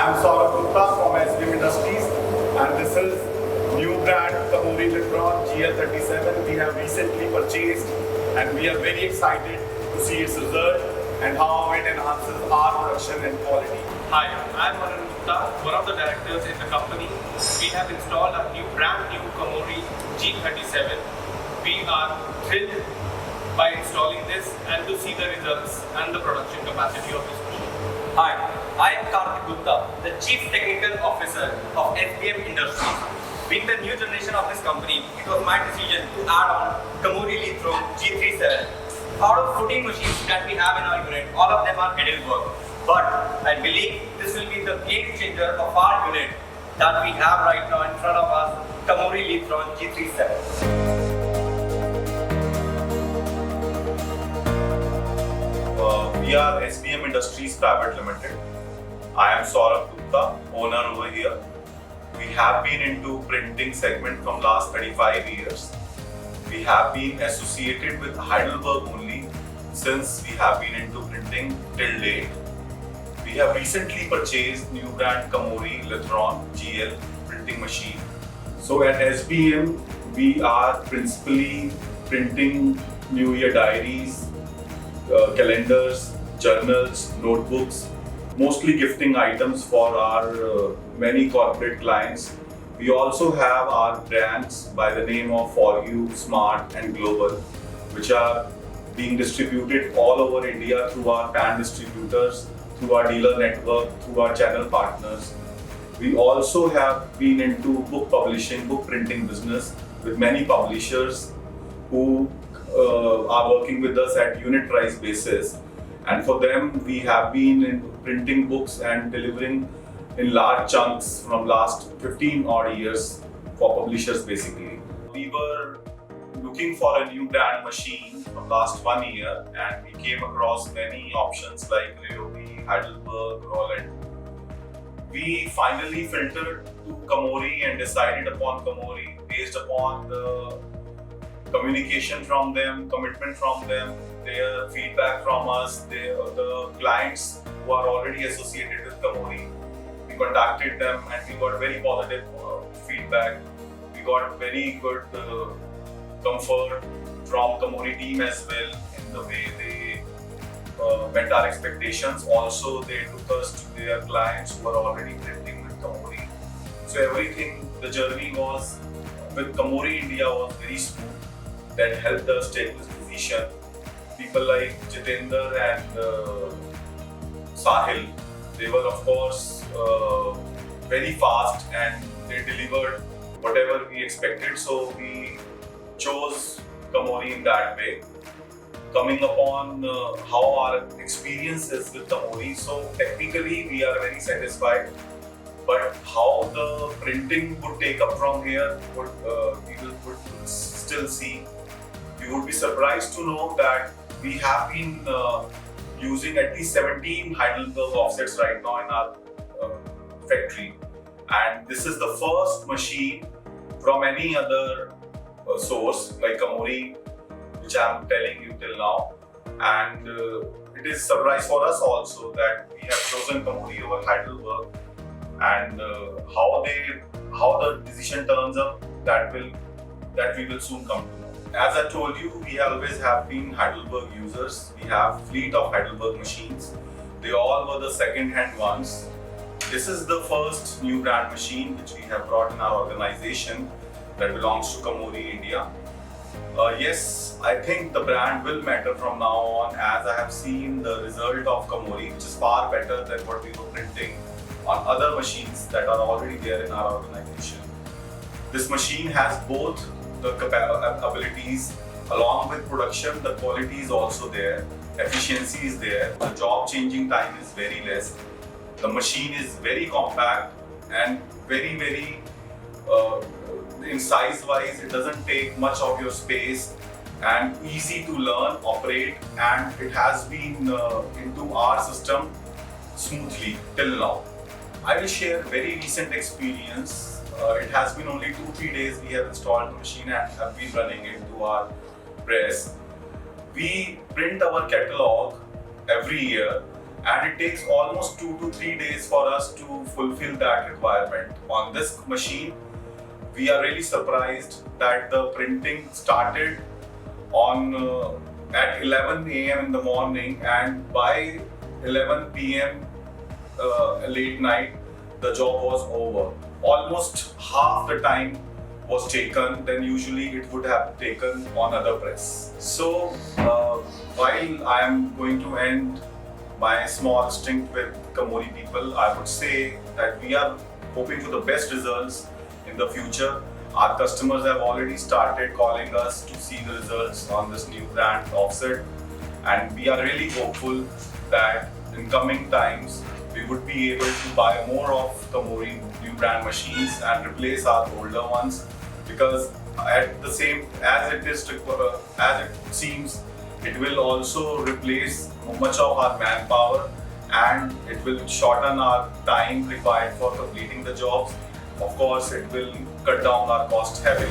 I'm Saurabh Gupta from SBM Industries, and this is new brand Komori Lithrone GL437 we have recently purchased, and we are very excited to see its result and how it enhances our production and quality. Hi, I'm Brand-new Komori, one of the directors in the company. We have installed a brand-new Komori G37. We are thrilled by installing this and to see the results and the production capacity of this machine. Hi, I am Karthik Gupta, the Chief Technical Officer of SBM Industries. Being the new generation of this company, it was my decision to add on Komori Lithrone G37. Out of 14 machines that we have in our unit, all of them are Heidelberg. But I believe this will be the game changer of our unit that we have right now in front of us, Komori Lithrone G37. We are SBM Industries Private Limited. I am Saurabh Gupta, owner over here. We have been into printing segment from last 35 years. We have been associated with Heidelberg only since we have been into printing till date. We have recently purchased new brand Komori Lithrone GL printing machine. So at SBM, we are principally printing New Year diaries, calendars, journals, notebooks, mostly gifting items for our many corporate clients. We also have our brands by the name of For You, Smart and Global, which are being distributed all over India through our pan distributors, through our dealer network, through our channel partners. We also have been into book publishing, book printing business with many publishers who are working with us at unit price basis, and for them we have been in printing books and delivering in large chunks from last 15 odd years for publishers basically. We were looking for a new brand machine from last 1 year, and we came across many options like Ryobi, Heidelberg, Roland. We finally filtered to Komori and decided upon Komori based upon the communication from them, commitment from them, their feedback from us, the clients who are already associated with Komori. We contacted them and we got very positive feedback. We got very good comfort from Komori team as well in the way they met our expectations. Also, they took us to their clients who are already printing with Komori. So everything, the journey was with Komori India was very smooth. That helped us take this decision. People like Jitendra and Sahil, they were of course very fast and they delivered whatever we expected. So we chose Komori in that way. Coming upon how our experience is with Komori, so technically we are very satisfied. But how the printing would take up from here, we would still see. You would be surprised to know that we have been using at least 17 Heidelberg offsets right now in our factory, and this is the first machine from any other source like Komori, which I am telling you till now, and it is a surprise for us also that we have chosen Komori over Heidelberg, and how the decision turns up, that we will soon come to know. As I told you, we always have been Heidelberg users. We have fleet of Heidelberg machines. They all were the second-hand ones. This is the first new brand machine which we have brought in our organization that belongs to Komori India. Yes, I think the brand will matter from now on, as I have seen the result of Komori, which is far better than what we were printing on other machines that are already there in our organization. This machine has both the abilities along with production. The quality is also there, efficiency is there, the job changing time is very less. The machine is very compact and very in size wise, it doesn't take much of your space and easy to learn, operate, and it has been into our system smoothly till now. I will share very recent experience. It has been only 2-3 days we have installed the machine and have been running into our press. We print our catalog every year and it takes almost 2 to 3 days for us to fulfill that requirement. On this machine, we are really surprised that the printing started on at 11 a.m. in the morning, and by 11 p.m. Late night, the job was over. Almost half the time was taken than usually it would have taken on other press. So while I am going to end my small stint with Komori people, I would say that we are hoping for the best results in the future. Our customers have already started calling us to see the results on this new brand offset, and we are really hopeful that in coming times we would be able to buy more of Komori new brand machines and replace our older ones, because at the same as it seems, it will also replace much of our manpower and it will shorten our time required for completing the jobs. Of course, it will cut down our cost heavily.